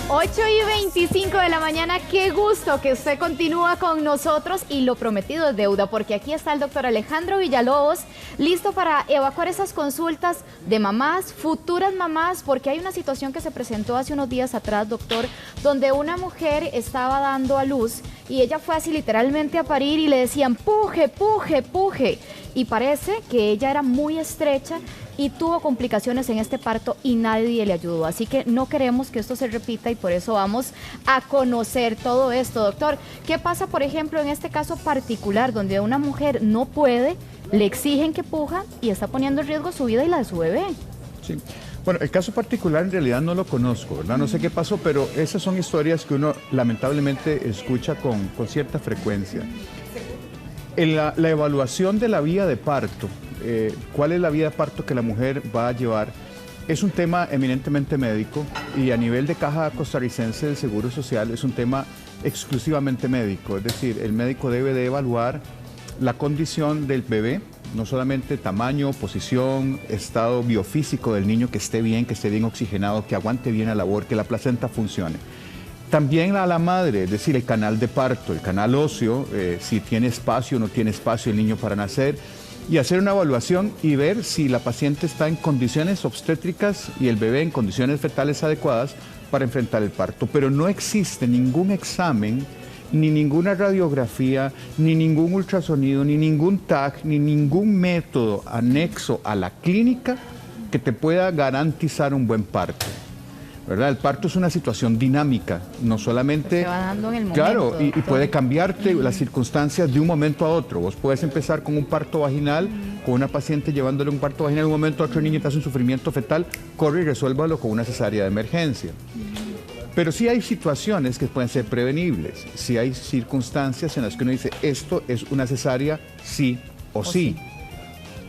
8:25 de la mañana, qué gusto que usted continúa con nosotros y lo prometido es deuda, porque aquí está el doctor Alejandro Villalobos, listo para evacuar esas consultas de mamás, futuras mamás, porque hay una situación que se presentó hace unos días atrás, doctor, donde una mujer estaba dando a luz y ella fue así literalmente a parir y le decían puje, puje, puje, y parece que ella era muy estrecha y tuvo complicaciones en este parto y nadie le ayudó. Así que no queremos que esto se repita y por eso vamos a conocer todo esto. Doctor, ¿qué pasa, por ejemplo, en este caso particular donde una mujer no puede, le exigen que puja y está poniendo en riesgo su vida y la de su bebé? Sí. Bueno, el caso particular en realidad no lo conozco, ¿verdad? No sé qué pasó, pero esas son historias que uno lamentablemente escucha con cierta frecuencia. En la evaluación de la vía de parto, cuál es la vía de parto que la mujer va a llevar, es un tema eminentemente médico y a nivel de Caja Costarricense del Seguro Social es un tema exclusivamente médico. Es decir, el médico debe de evaluar la condición del bebé, no solamente tamaño, posición, estado biofísico del niño, que esté bien oxigenado, que aguante bien la labor, que la placenta funcione. También a la madre, es decir, el canal de parto, el canal óseo, si tiene espacio o no tiene espacio el niño para nacer, y hacer una evaluación y ver si la paciente está en condiciones obstétricas y el bebé en condiciones fetales adecuadas para enfrentar el parto. Pero no existe ningún examen, ni ninguna radiografía, ni ningún ultrasonido, ni ningún TAC, ni ningún método anexo a la clínica que te pueda garantizar un buen parto, ¿verdad? El parto es una situación dinámica, no solamente... Se va dando en el momento. Claro, y puede cambiarte las circunstancias de un momento a otro. Vos puedes empezar con un parto vaginal, con una paciente llevándole un parto vaginal, en un momento a otro el niño te hace un sufrimiento fetal, corre y resuélvalo con una cesárea de emergencia. Pero sí hay situaciones que pueden ser prevenibles, sí hay circunstancias en las que uno dice, esto es una cesárea sí o sí.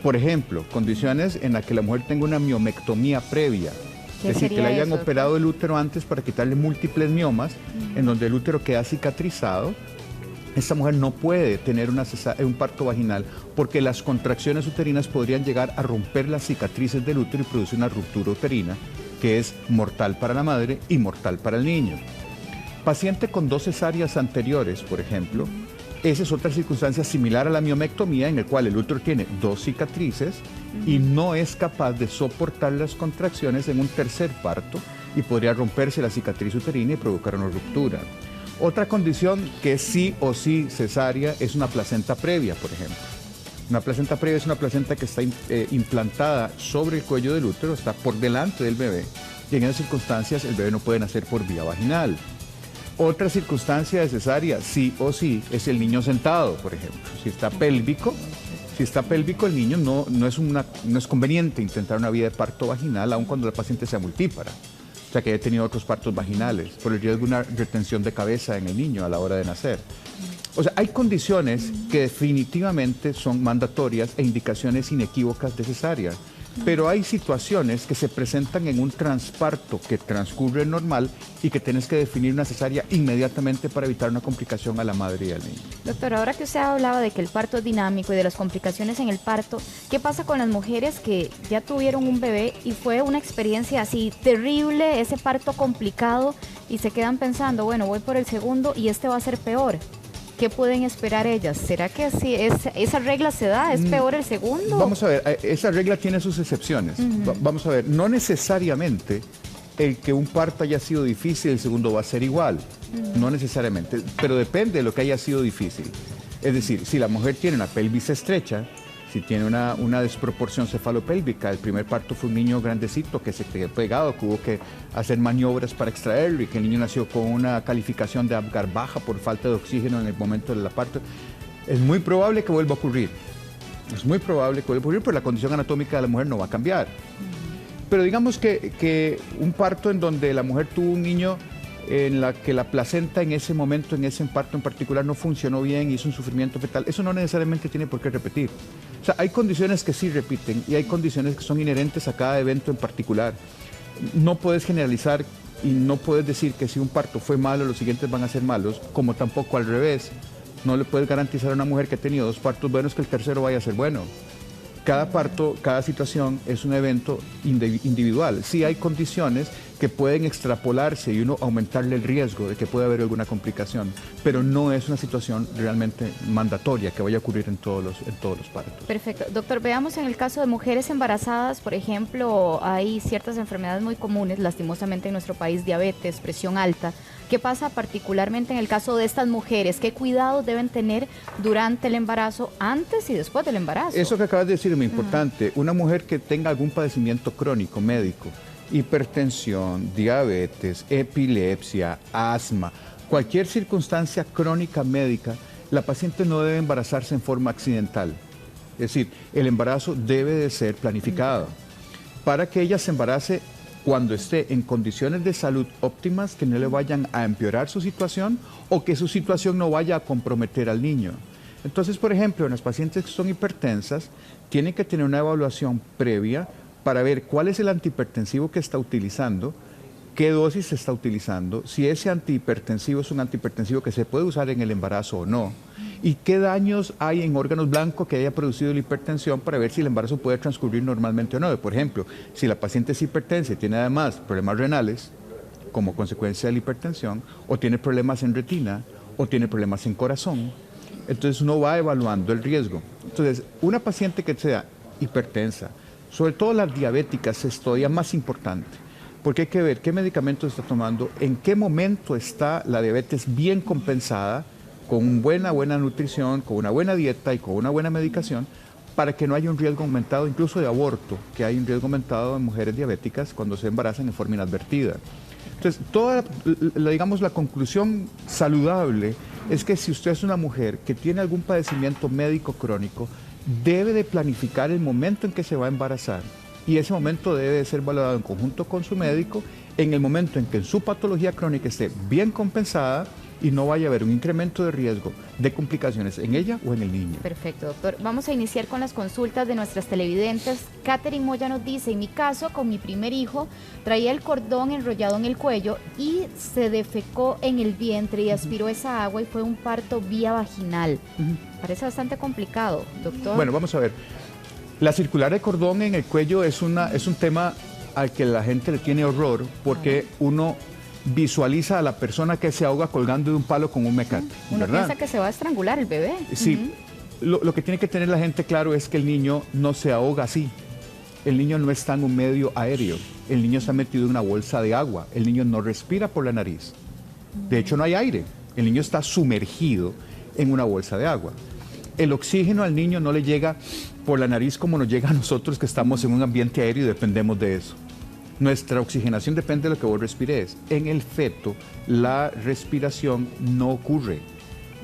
Por ejemplo, condiciones en las que la mujer tenga una miomectomía previa. Es decir, que le hayan operado el útero antes para quitarle múltiples miomas, en donde el útero queda cicatrizado. Esta mujer no puede tener un parto vaginal porque las contracciones uterinas podrían llegar a romper las cicatrices del útero y producir una ruptura uterina, que es mortal para la madre y mortal para el niño. Paciente con 2 cesáreas anteriores, por ejemplo, esa es otra circunstancia similar a la miomectomía, en el cual el útero tiene 2 cicatrices y no es capaz de soportar las contracciones en un tercer parto y podría romperse la cicatriz uterina y provocar una ruptura. Otra condición que es sí o sí cesárea es una placenta previa, por ejemplo. Una placenta previa es una placenta que está implantada sobre el cuello del útero, está por delante del bebé, y en esas circunstancias el bebé no puede nacer por vía vaginal. Otra circunstancia de cesárea, sí o sí, es el niño sentado, por ejemplo. Si está pélvico, el niño no es conveniente intentar una vía de parto vaginal, aun cuando la paciente sea multípara. O sea, que haya tenido otros partos vaginales, por el riesgo de una retención de cabeza en el niño a la hora de nacer. O sea, hay condiciones que definitivamente son mandatorias e indicaciones inequívocas de cesárea. Pero hay situaciones que se presentan en un transparto que transcurre normal y que tienes que definir una cesárea inmediatamente para evitar una complicación a la madre y al niño. Doctor, ahora que usted hablaba de que el parto es dinámico y de las complicaciones en el parto, ¿qué pasa con las mujeres que ya tuvieron un bebé y fue una experiencia así terrible, ese parto complicado, y se quedan pensando, bueno, voy por el segundo y este va a ser peor? ¿Qué pueden esperar ellas? ¿Será que si esa regla se da, es peor el segundo? Vamos a ver, esa regla tiene sus excepciones. Vamos a ver, no necesariamente el que un parto haya sido difícil, el segundo va a ser igual. No necesariamente, pero depende de lo que haya sido difícil. Es decir, si la mujer tiene una pelvis estrecha, si tiene una desproporción cefalopélvica, el primer parto fue un niño grandecito que se quedó pegado, que hubo que hacer maniobras para extraerlo y que el niño nació con una calificación de Apgar baja por falta de oxígeno en el momento del parto, es muy probable que vuelva a ocurrir. Es muy probable que vuelva a ocurrir, pero la condición anatómica de la mujer no va a cambiar. Pero digamos que un parto en donde la mujer tuvo un niño en la que la placenta en ese momento, en ese parto en particular, no funcionó bien, hizo un sufrimiento fetal, eso no necesariamente tiene por qué repetir. O sea, hay condiciones que sí repiten y hay condiciones que son inherentes a cada evento en particular. No puedes generalizar y no puedes decir que si un parto fue malo, los siguientes van a ser malos, como tampoco al revés. No le puedes garantizar a una mujer que ha tenido 2 partos buenos que el tercero vaya a ser bueno. Cada parto, cada situación es un evento individual. Sí hay condiciones que pueden extrapolarse y uno aumentarle el riesgo de que pueda haber alguna complicación, pero no es una situación realmente mandatoria que vaya a ocurrir en todos los partos. Perfecto. Doctor, veamos en el caso de mujeres embarazadas, por ejemplo, hay ciertas enfermedades muy comunes, lastimosamente en nuestro país, diabetes, presión alta. ¿Qué pasa particularmente en el caso de estas mujeres? ¿Qué cuidados deben tener durante el embarazo, antes y después del embarazo? Eso que acabas de decir es muy importante. Una mujer que tenga algún padecimiento crónico, médico, hipertensión, diabetes, epilepsia, asma, cualquier circunstancia crónica médica, la paciente no debe embarazarse en forma accidental. Es decir, el embarazo debe de ser planificado para que ella se embarace cuando esté en condiciones de salud óptimas, que no le vayan a empeorar su situación o que su situación no vaya a comprometer al niño. Entonces, por ejemplo, en las pacientes que son hipertensas, tienen que tener una evaluación previa para ver cuál es el antihipertensivo que está utilizando, qué dosis se está utilizando, si ese antihipertensivo es un antihipertensivo que se puede usar en el embarazo o no, y qué daños hay en órganos blancos que haya producido la hipertensión para ver si el embarazo puede transcurrir normalmente o no. Por ejemplo, si la paciente es hipertensa y tiene además problemas renales como consecuencia de la hipertensión, o tiene problemas en retina, o tiene problemas en corazón, entonces uno va evaluando el riesgo. Entonces, una paciente que sea hipertensa, sobre todo las diabéticas, es todavía más importante, porque hay que ver qué medicamentos está tomando, en qué momento está la diabetes bien compensada, con buena nutrición, con una buena dieta y con una buena medicación, para que no haya un riesgo aumentado, incluso de aborto, que hay un riesgo aumentado en mujeres diabéticas cuando se embarazan en forma inadvertida. Entonces, digamos, la conclusión saludable es que si usted es una mujer que tiene algún padecimiento médico crónico, debe de planificar el momento en que se va a embarazar, y ese momento debe de ser valorado en conjunto con su médico en el momento en que su patología crónica esté bien compensada y no vaya a haber un incremento de riesgo de complicaciones en ella o en el niño. Perfecto, doctor. Vamos a iniciar con las consultas de nuestras televidentes. Catherine Moya nos dice: en mi caso, con mi primer hijo, traía el cordón enrollado en el cuello y se defecó en el vientre y aspiró esa agua y fue un parto vía vaginal. Parece bastante complicado, doctor. Bueno, vamos a ver. La circular de cordón en el cuello es un tema al que la gente le tiene horror, porque uno visualiza a la persona que se ahoga colgando de un palo con un mecate. Uno ¿verdad? piensa que se va a estrangular el bebé. Sí, lo que tiene que tener la gente claro es que el niño no se ahoga así. El niño no está en un medio aéreo, el niño está metido en una bolsa de agua, el niño no respira por la nariz. De hecho, no hay aire, el niño está sumergido en una bolsa de agua. El oxígeno al niño no le llega por la nariz como nos llega a nosotros, que estamos en un ambiente aéreo y dependemos de eso. Nuestra oxigenación depende de lo que vos respires. En el feto, la respiración no ocurre.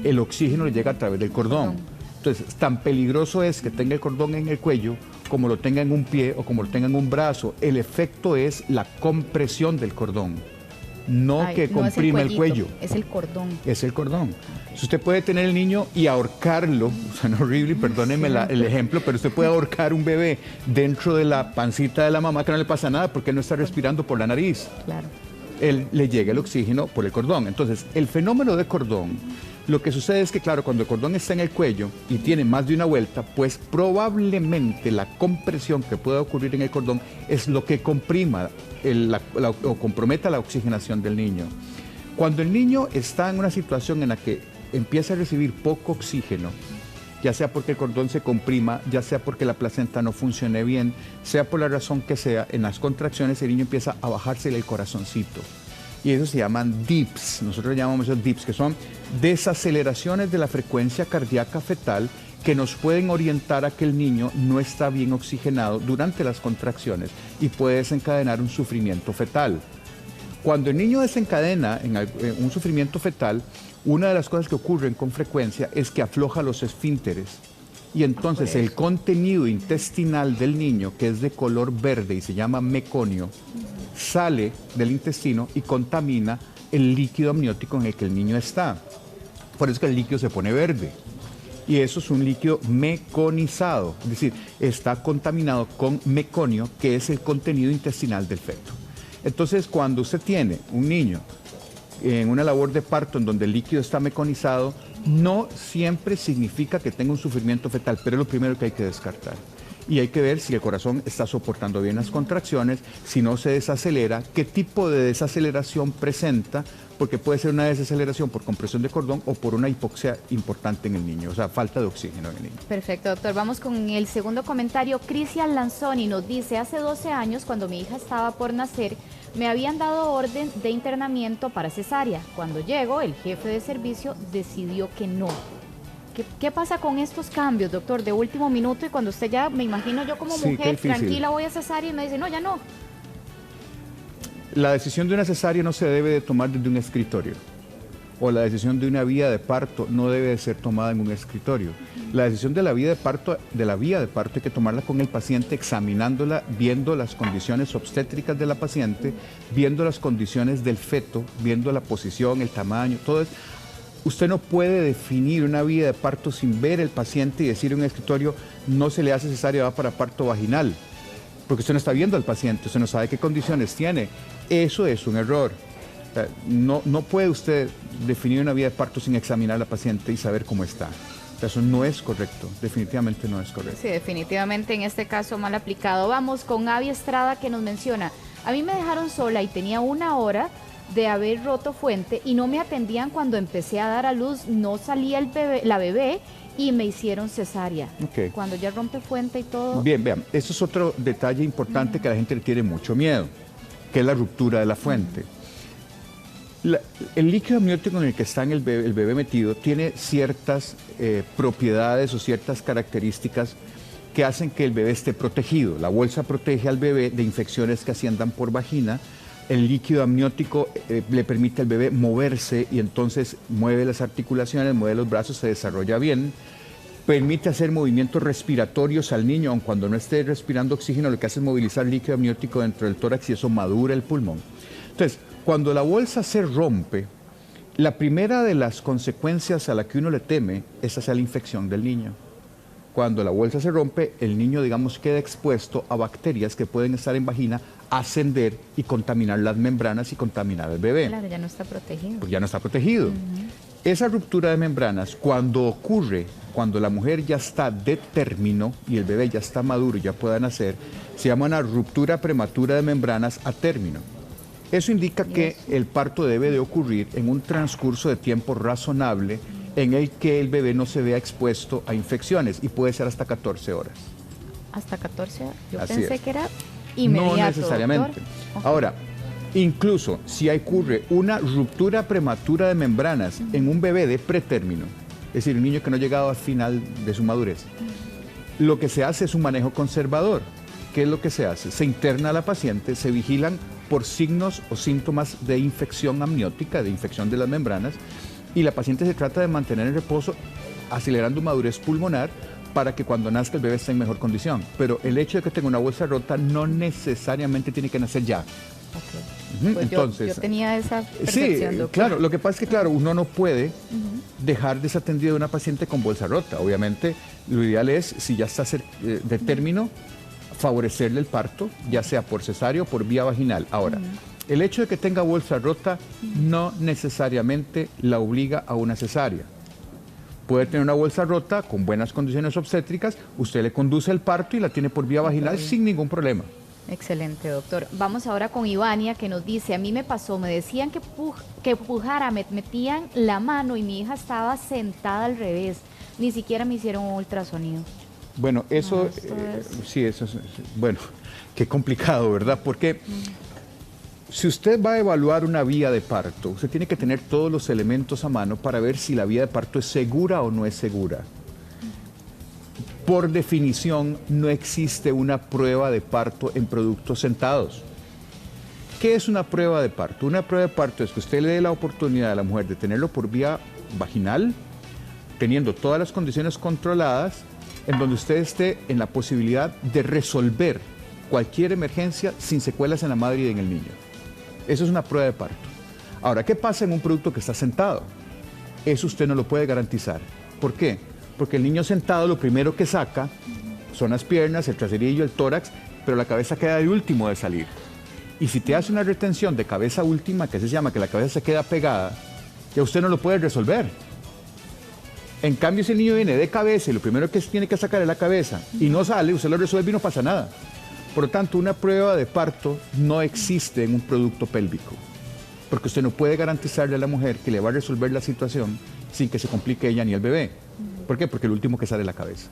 El oxígeno le llega a través del cordón. Entonces, tan peligroso es que tenga el cordón en el cuello como lo tenga en un pie o como lo tenga en un brazo. El efecto es la compresión del cordón, no que comprime el cuello. Es el cordón. Es el cordón. Si usted puede tener el niño y ahorcarlo, suena horrible, perdóneme el ejemplo, pero usted puede ahorcar un bebé dentro de la pancita de la mamá, que no le pasa nada porque él no está respirando por la nariz. Claro. Él le llega el oxígeno por el cordón. Entonces, el fenómeno de cordón, lo que sucede es que, claro, cuando el cordón está en el cuello y tiene más de una vuelta, pues probablemente la compresión que pueda ocurrir en el cordón es lo que comprima o comprometa la oxigenación del niño. Cuando el niño está en una situación en la que empieza a recibir poco oxígeno, ya sea porque el cordón se comprima, ya sea porque la placenta no funcione bien, sea por la razón que sea, en las contracciones el niño empieza a bajarse el corazoncito. Y eso se llaman dips, nosotros le llamamos esos dips, que son desaceleraciones de la frecuencia cardíaca fetal que nos pueden orientar a que el niño no está bien oxigenado durante las contracciones y puede desencadenar un sufrimiento fetal. Cuando el niño desencadena un sufrimiento fetal, una de las cosas que ocurren con frecuencia es que afloja los esfínteres y entonces el contenido intestinal del niño, que es de color verde y se llama meconio, sale del intestino y contamina el líquido amniótico en el que el niño está. Por eso que el líquido se pone verde. Y eso es un líquido meconizado, es decir, está contaminado con meconio, que es el contenido intestinal del feto. Entonces, cuando usted tiene un niño en una labor de parto en donde el líquido está meconizado, no siempre significa que tenga un sufrimiento fetal, pero es lo primero que hay que descartar. y hay que ver si el corazón está soportando bien las contracciones, si no se desacelera, qué tipo de desaceleración presenta, porque puede ser una desaceleración por compresión de cordón o por una hipoxia importante en el niño, o sea, falta de oxígeno en el niño. Perfecto, doctor. Vamos con el segundo comentario. Cristian Lanzoni nos dice, hace 12 años, cuando mi hija estaba por nacer, me habían dado orden de internamiento para cesárea. Cuando llego, el jefe de servicio decidió que no. ¿Qué pasa con estos cambios, doctor, de último minuto? Y cuando usted ya, me imagino yo como mujer, tranquila, voy a cesárea y me dice, no, ya no. La decisión de una cesárea no se debe de tomar desde un escritorio. O la decisión de una vía de parto no debe de ser tomada en un escritorio. La decisión de la vía de parto hay que tomarla con el paciente, examinándola, viendo las condiciones obstétricas de la paciente, viendo las condiciones del feto, viendo la posición, el tamaño, todo eso. Usted no puede definir una vía de parto sin ver el paciente y decir en un escritorio, no se le hace cesárea, va para parto vaginal. Porque usted no está viendo al paciente, usted no sabe qué condiciones tiene. Eso es un error. No puede usted definir una vía de parto sin examinar a la paciente y saber cómo está. Eso no es correcto, definitivamente no es correcto. Sí, definitivamente en este caso mal aplicado. Vamos con Avi Estrada, que nos menciona, a mí me dejaron sola y tenía 1 hora de haber roto fuente y no me atendían cuando empecé a dar a luz, no salía la bebé y me hicieron cesárea. Okay. Cuando ya rompe fuente y todo. Bien, vean, eso es otro detalle importante que a la gente le tiene mucho miedo, que es la ruptura de la fuente. El líquido amniótico en el que está el bebé metido tiene ciertas propiedades o ciertas características que hacen que el bebé esté protegido. La bolsa protege al bebé de infecciones que asciendan por vagina. El líquido amniótico le permite al bebé moverse y entonces mueve las articulaciones, mueve los brazos, se desarrolla bien. Permite hacer movimientos respiratorios al niño, aun cuando no esté respirando oxígeno, lo que hace es movilizar líquido amniótico dentro del tórax y eso madura el pulmón. Entonces, cuando la bolsa se rompe, la primera de las consecuencias a la que uno le teme es hacia la infección del niño. Cuando la bolsa se rompe, el niño, digamos, queda expuesto a bacterias que pueden estar en vagina, ascender y contaminar las membranas y contaminar al bebé. Claro, ya no está protegido. Pues ya no está protegido. Esa ruptura de membranas, cuando ocurre, cuando la mujer ya está de término y el bebé ya está maduro y ya pueda nacer, se llama una ruptura prematura de membranas a término. Eso indica que el parto debe de ocurrir en un transcurso de tiempo razonable en el que el bebé no se vea expuesto a infecciones y puede ser hasta 14 horas. ¿Hasta 14 horas? Yo Así pensé es. que era inmediato. No necesariamente. Okay. Ahora, incluso si ocurre una ruptura prematura de membranas en un bebé de pretérmino, es decir, un niño que no ha llegado al final de su madurez, lo que se hace es un manejo conservador. ¿Qué es lo que se hace? Se interna a la paciente, se vigilan por signos o síntomas de infección amniótica, de infección de las membranas, y la paciente se trata de mantener en reposo, acelerando madurez pulmonar, para que cuando nazca el bebé esté en mejor condición. Pero el hecho de que tenga una bolsa rota no necesariamente tiene que nacer ya. Okay. Pues entonces, yo tenía esa percepción, sí, doctor. claro, lo que pasa es que, claro, uno no puede dejar desatendido a una paciente con bolsa rota. Obviamente, lo ideal es, si ya está de término, favorecerle el parto, ya sea por cesárea o por vía vaginal. Ahora, el hecho de que tenga bolsa rota no necesariamente la obliga a una cesárea. Puede tener una bolsa rota con buenas condiciones obstétricas, usted le conduce el parto y la tiene por vía vaginal sin ningún problema. Excelente, doctor. Vamos ahora con Ivania, que nos dice, a mí me pasó, me decían que pujara, me metían la mano y mi hija estaba sentada al revés. Ni siquiera me hicieron un ultrasonido. Bueno, eso, sí, eso es, bueno, qué complicado, ¿verdad? Porque si usted va a evaluar una vía de parto, usted tiene que tener todos los elementos a mano para ver si la vía de parto es segura o no es segura. Por definición, no existe una prueba de parto en productos sentados. ¿Qué es una prueba de parto? Una prueba de parto es que usted le dé la oportunidad a la mujer de tenerlo por vía vaginal, teniendo todas las condiciones controladas, en donde usted esté en la posibilidad de resolver cualquier emergencia sin secuelas en la madre y en el niño. Eso es una prueba de parto. Ahora, ¿qué pasa en un producto que está sentado? Eso usted no lo puede garantizar. ¿Por qué? Porque el niño sentado lo primero que saca son las piernas, el traserillo, el tórax, pero la cabeza queda de último de salir. Y si te hace una retención de cabeza última, que se llama que la cabeza se queda pegada, ya usted no lo puede resolver. En cambio, si el niño viene de cabeza y lo primero que tiene que sacar es la cabeza y no sale, usted lo resuelve y no pasa nada. Por lo tanto, una prueba de parto no existe en un producto pélvico, porque usted no puede garantizarle a la mujer que le va a resolver la situación sin que se complique ella ni el bebé. ¿Por qué? Porque el último que sale es la cabeza.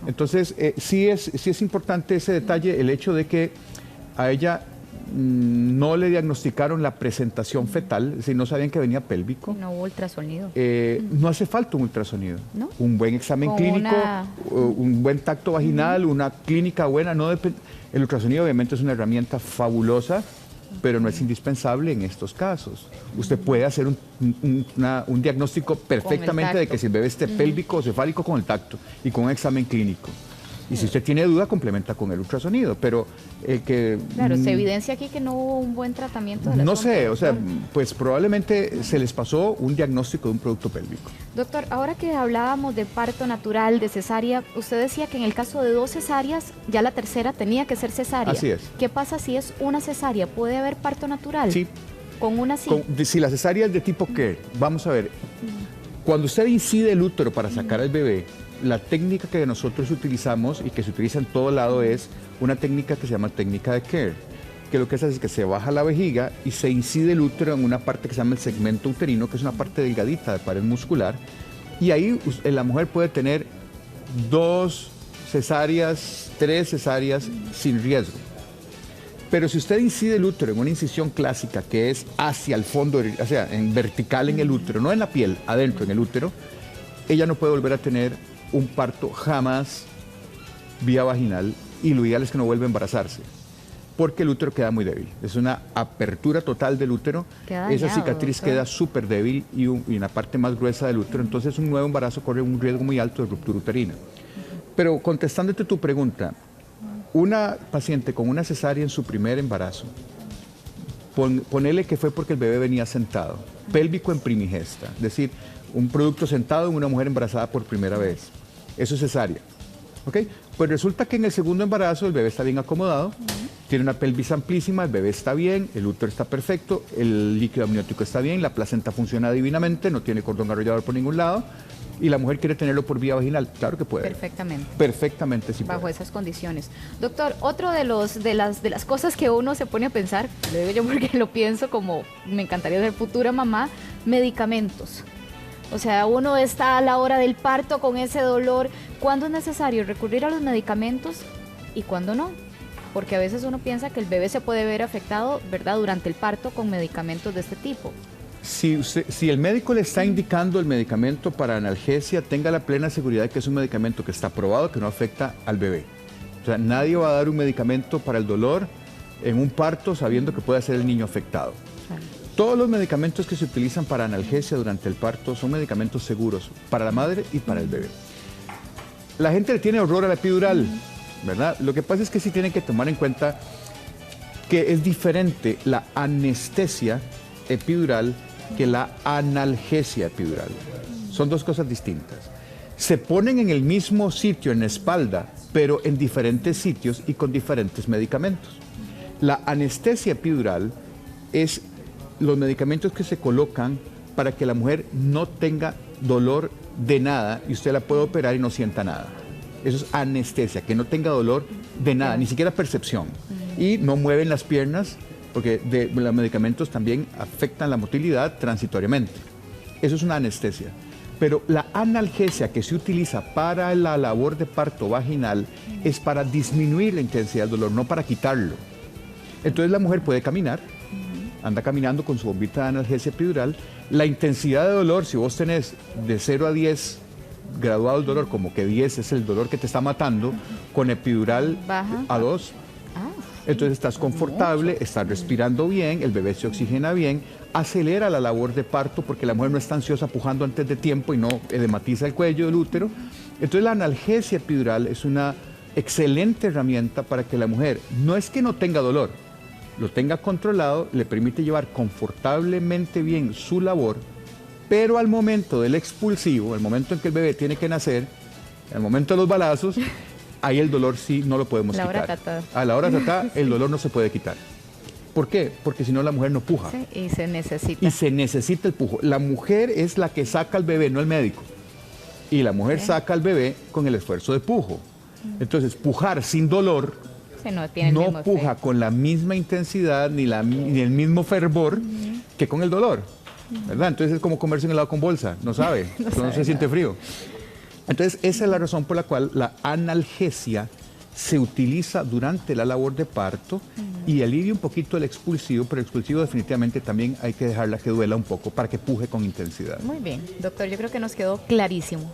Entonces, sí es importante ese detalle, el hecho de que a ella no le diagnosticaron la presentación fetal, es decir, no sabían que venía pélvico. No hubo ultrasonido. No hace falta un ultrasonido. ¿No? Un buen examen clínico, un buen tacto vaginal, una clínica buena. El ultrasonido obviamente es una herramienta fabulosa, pero no es indispensable en estos casos. Usted puede hacer un diagnóstico perfectamente de que si el bebé esté pélvico o cefálico con el tacto y con un examen clínico. Y si usted tiene duda, complementa con el ultrasonido, pero Claro, se evidencia aquí que no hubo un buen tratamiento de la no sé, o sea, pues probablemente se les pasó un diagnóstico de un producto pélvico. Doctor, ahora que hablábamos de parto natural, de cesárea, usted decía que en el caso de 2 cesáreas, ya la tercera tenía que ser cesárea. Así es. ¿Qué pasa si es una cesárea? ¿Puede haber parto natural? Sí. ¿Con una sí? Si la cesárea es de tipo qué, vamos a ver, cuando usted incide el útero para sacar al bebé, la técnica que nosotros utilizamos y que se utiliza en todo lado es una técnica que se llama técnica de Kerr, que lo que hace es que se baja la vejiga y se incide el útero en una parte que se llama el segmento uterino, que es una parte delgadita de pared muscular, y ahí la mujer puede tener 2 cesáreas, 3 cesáreas sin riesgo. Pero si usted incide el útero en una incisión clásica que es hacia el fondo, o sea, en vertical en el útero, no en la piel, adentro en el útero, ella no puede volver a tener un parto jamás vía vaginal, y lo ideal es que no vuelva a embarazarse, porque el útero queda muy débil. Es una apertura total del útero, esa cicatriz queda súper débil y una parte más gruesa del útero, entonces un nuevo embarazo corre un riesgo muy alto de ruptura uterina. Pero contestándote tu pregunta, una paciente con una cesárea en su primer embarazo, ponele que fue porque el bebé venía sentado, pélvico en primigesta, es decir, un producto sentado en una mujer embarazada por primera vez. Eso es cesárea. ¿Ok? Pues resulta que en el segundo embarazo el bebé está bien acomodado, tiene una pelvis amplísima, el bebé está bien, el útero está perfecto, el líquido amniótico está bien, la placenta funciona divinamente, no tiene cordón arrollador por ningún lado, y la mujer quiere tenerlo por vía vaginal. Claro que puede. Perfectamente. Perfectamente sí puede. Bajo esas condiciones. Doctor, otro de las cosas que uno se pone a pensar, lo digo yo porque lo pienso como me encantaría ser futura mamá, medicamentos. O sea, uno está a la hora del parto con ese dolor. ¿Cuándo es necesario recurrir a los medicamentos y cuándo no? Porque a veces uno piensa que el bebé se puede ver afectado, ¿verdad?, durante el parto con medicamentos de este tipo. Si el médico le está indicando el medicamento para analgesia, tenga la plena seguridad de que es un medicamento que está probado, que no afecta al bebé. O sea, nadie va a dar un medicamento para el dolor en un parto sabiendo que puede ser el niño afectado. Claro. Todos los medicamentos que se utilizan para analgesia durante el parto son medicamentos seguros para la madre y para el bebé. La gente le tiene horror a la epidural, ¿verdad? Lo que pasa es que sí tienen que tomar en cuenta que es diferente la anestesia epidural que la analgesia epidural. Son 2 cosas distintas. Se ponen en el mismo sitio, en la espalda, pero en diferentes sitios y con diferentes medicamentos. La anestesia epidural es los medicamentos que se colocan para que la mujer no tenga dolor de nada y usted la puede operar y no sienta nada. Eso es anestesia, que no tenga dolor de nada, ni siquiera percepción. Y no mueven las piernas, porque los medicamentos también afectan la motilidad transitoriamente. Eso es una anestesia. Pero la analgesia que se utiliza para la labor de parto vaginal es para disminuir la intensidad del dolor, no para quitarlo. Entonces la mujer puede caminar, anda caminando con su bombita de analgesia epidural. La intensidad de dolor, si vos tenés de 0 a 10 graduado el dolor, como que 10 es el dolor que te está matando, con epidural baja a 2. Entonces estás confortable, estás respirando bien, el bebé se oxigena bien, acelera la labor de parto porque la mujer no está ansiosa pujando antes de tiempo y no edematiza el cuello del útero. Entonces la analgesia epidural es una excelente herramienta para que la mujer, no es que no tenga dolor, lo tenga controlado, le permite llevar confortablemente bien su labor, pero al momento del expulsivo, el momento en que el bebé tiene que nacer, al momento de los balazos, ahí el dolor sí no lo podemos quitar. A la hora tata, el dolor no se puede quitar. ¿Por qué? Porque si no la mujer no puja. Sí, y se necesita. Y se necesita el pujo. La mujer es la que saca al bebé, no el médico. y la mujer saca al bebé con el esfuerzo de pujo. Entonces, pujar sin dolor Sí, no tiene el no mismo puja efecto. con la misma intensidad ni el mismo fervor que con el dolor, ¿verdad? Entonces es como comerse un helado con bolsa, no sabe, no se siente frío. Entonces, esa es la razón por la cual la analgesia se utiliza durante la labor de parto y alivia un poquito el expulsivo, pero el expulsivo definitivamente también hay que dejarla que duela un poco para que puje con intensidad. Muy bien, doctor, yo creo que nos quedó clarísimo.